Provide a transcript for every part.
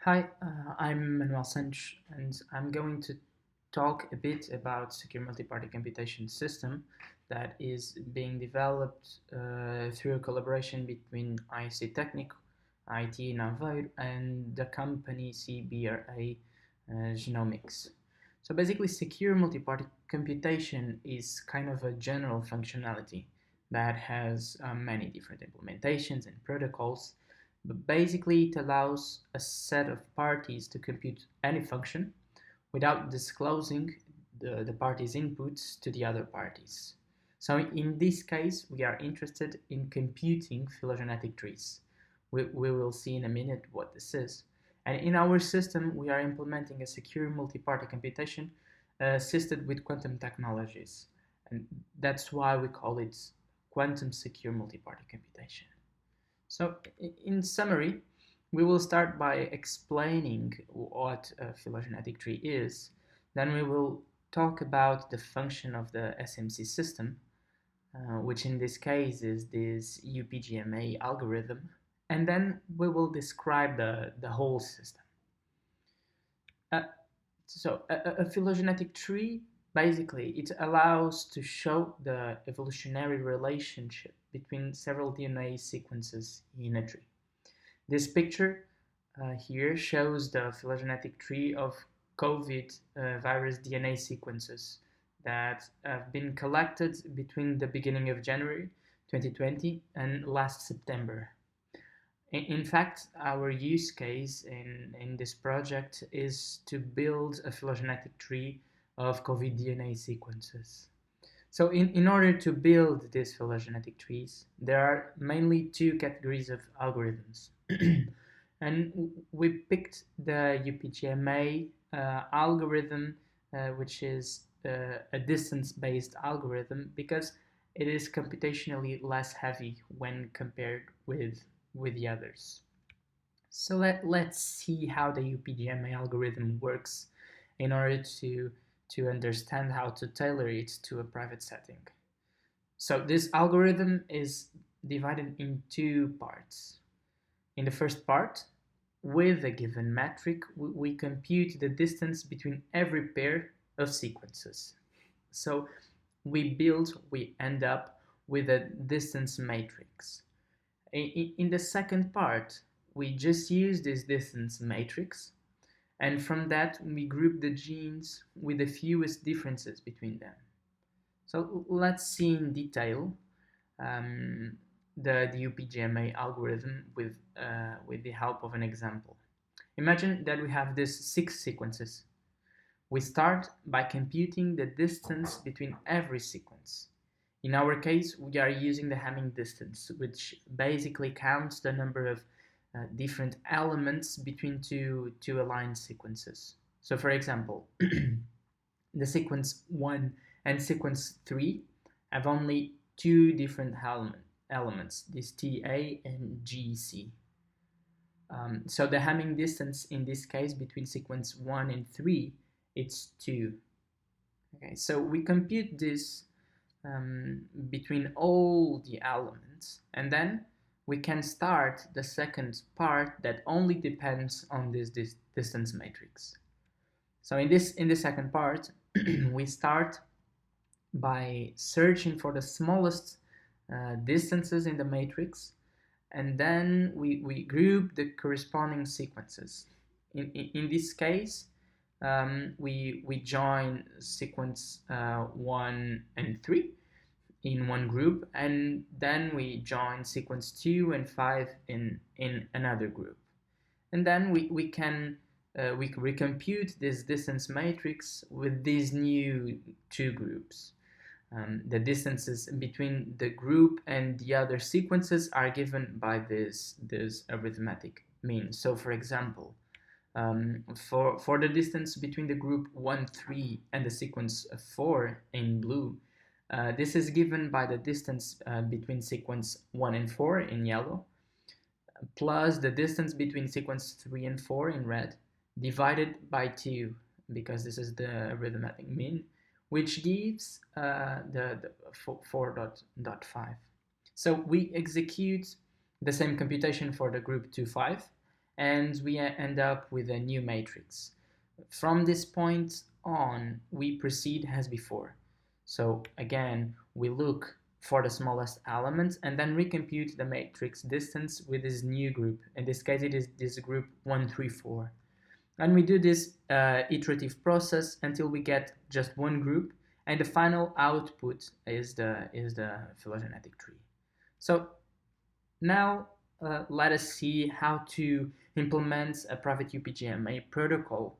Hi, I'm Manuel Santos, and I'm going to talk a bit about secure multi-party computation system that is being developed through a collaboration between IC Technic, IT in Aveiro, and the company CBRA Genomics. So basically, secure multi-party computation is kind of a general functionality that has many different implementations and protocols, but basically it allows a set of parties to compute any function without disclosing the party's inputs to the other parties. So in this case, we are interested in computing phylogenetic trees. We will see in a minute what this is. And in our system, we are implementing a secure multi-party computation assisted with quantum technologies. And that's why we call it quantum secure multi-party computation. So, in summary, we will start by explaining what a phylogenetic tree is. Then we will talk about the function of the SMC system, which in this case is this UPGMA algorithm. And then we will describe the whole system. Uh, a phylogenetic tree, basically, it allows to show the evolutionary relationship between several DNA sequences in a tree. This picture here shows the phylogenetic tree of COVID virus DNA sequences that have been collected between the beginning of January 2020 and last September. In fact, our use case in this project is to build a phylogenetic tree of COVID DNA sequences. So in order to build these phylogenetic trees, there are mainly two categories of algorithms. And we picked the UPGMA algorithm, which is a distance-based algorithm, because it is computationally less heavy when compared with the others. So let's see how the UPGMA algorithm works in order to understand how to tailor it to a private setting. So this algorithm is divided in two parts. In the first part, with a given metric, we compute the distance between every pair of sequences. So we end up with a distance matrix. In the second part, we just use this distance matrix, and from that we group the genes with the fewest differences between them. So let's see in detail the UPGMA algorithm with the help of an example. Imagine that we have these 6 sequences. We start by computing the distance between every sequence. In our case, we are using the Hamming distance, which basically counts the number of different elements between two aligned sequences. So for example, the sequence 1 and sequence 3 have only two different elements, this TA and GC. So the Hamming distance in this case between sequence 1 and 3, it's 2. Okay, so we compute this between all the elements, and then we can start the second part that only depends on this distance matrix. So in the second part, we start by searching for the smallest distances in the matrix, and then we group the corresponding sequences. In this case, we join sequence 1 and 3 in one group, and then we join sequence 2 and 5 in another group. And then we can recompute this distance matrix with these new two groups. The distances between the group and the other sequences are given by this arithmetic mean. So for example, for the distance between the group 1, 3 and the sequence 4 in blue, this is given by the distance between sequence 1 and 4 in yellow, plus the distance between sequence 3 and 4 in red, divided by 2, because this is the arithmetic mean, which gives the 4.5. So we execute the same computation for the group 2, 5, and we end up with a new matrix. From this point on, we proceed as before. So again, we look for the smallest element and then recompute the matrix distance with this new group. In this case, it is this group 1, 3, 4. And we do this iterative process until we get just one group, and the final output is the phylogenetic tree. So now let us see how to implement a private UPGMA protocol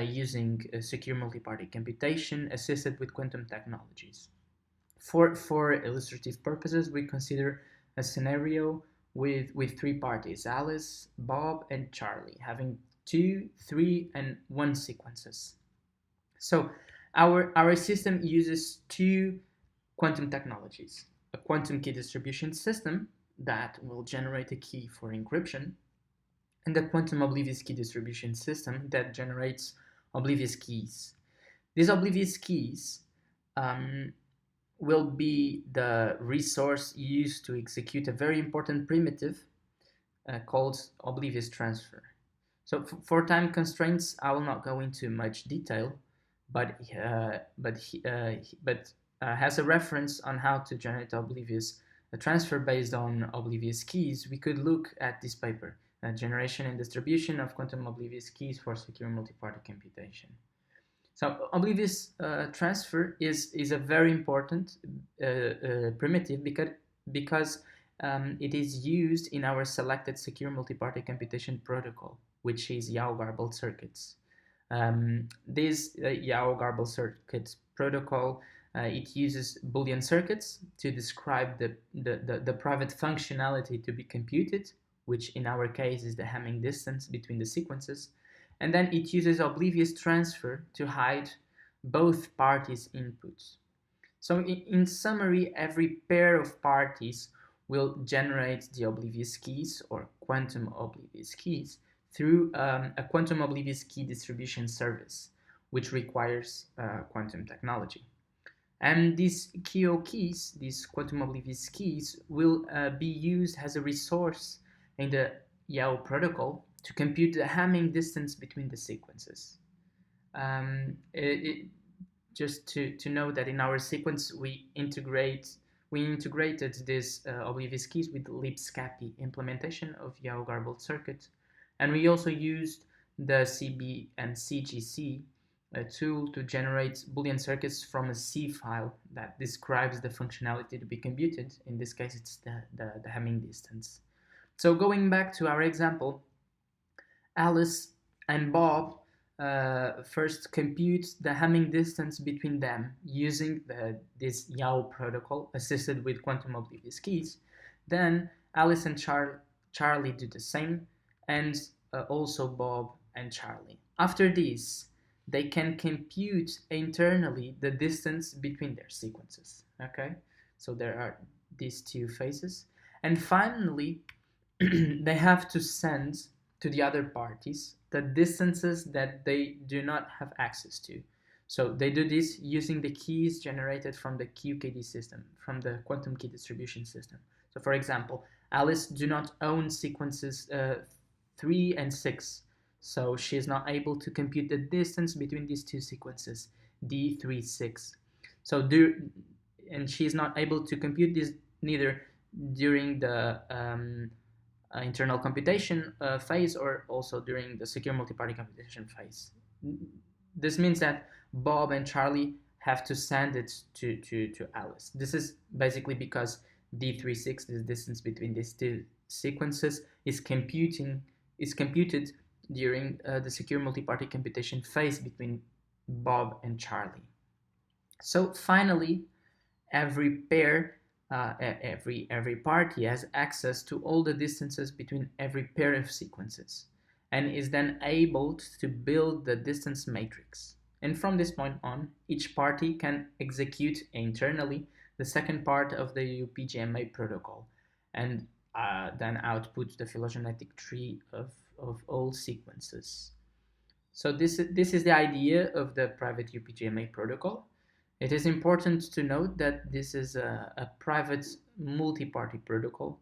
using secure multi-party computation assisted with quantum technologies. For illustrative purposes, we consider a scenario with three parties, Alice, Bob, and Charlie, having 2, 3, and 1 sequences. So our system uses two quantum technologies: a quantum key distribution system that will generate a key for encryption, and the quantum oblivious key distribution system that generates oblivious keys. These oblivious keys will be the resource used to execute a very important primitive called oblivious transfer. So for time constraints, I will not go into much detail, but has a reference on how to generate oblivious transfer based on oblivious keys. We could look at this paper, Generation and Distribution of Quantum Oblivious Keys for Secure Multi-Party Computation. So oblivious transfer is a very important primitive because it is used in our selected secure multi-party computation protocol, which is Yao-Garbled circuits. This Yao-Garbled circuits protocol, it uses Boolean circuits to describe the private functionality to be computed, which in our case is the Hamming distance between the sequences. And then it uses oblivious transfer to hide both parties' inputs. So in summary, every pair of parties will generate the oblivious keys or quantum oblivious keys through a quantum oblivious key distribution service, which requires quantum technology. And these QO keys, these quantum oblivious keys, will be used as a resource in the Yao protocol to compute the Hamming distance between the sequences. Just to know that in our sequence we integrated this oblivious keys with the Lipscapy implementation of Yao-Garbled circuit, and we also used the CB and CGC tool to generate Boolean circuits from a C file that describes the functionality to be computed. In this case, it's the Hamming distance. So going back to our example, Alice and Bob first compute the Hamming distance between them using this Yao protocol assisted with quantum oblivious keys. Then Alice and Charlie do the same, and also Bob and Charlie. After this, they can compute internally the distance between their sequences. Okay, so there are these two phases, and finally they have to send to the other parties the distances that they do not have access to. So they do this using the keys generated from the QKD system, from the quantum key distribution system. So for example, Alice do not own sequences 3 and 6, so she is not able to compute the distance between these two sequences, D3, 6. And she is not able to compute this neither during the internal computation phase or also during the secure multi-party computation phase. This means that Bob and Charlie have to send it to Alice. This is basically because D36, the distance between these two sequences, is computed during the secure multi-party computation phase between Bob and Charlie. So finally, every pair every party has access to all the distances between every pair of sequences and is then able to build the distance matrix. And from this point on, each party can execute internally the second part of the UPGMA protocol and then output the phylogenetic tree of all sequences. So this is the idea of the private UPGMA protocol. It is important to note that this is a private multi-party protocol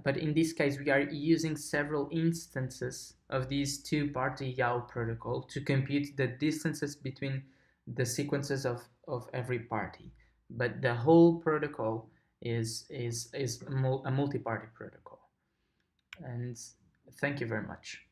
But in this case, we are using several instances of these two-party YAO protocol to compute the distances between the sequences of every party. But the whole protocol is a multi-party protocol. And thank you very much.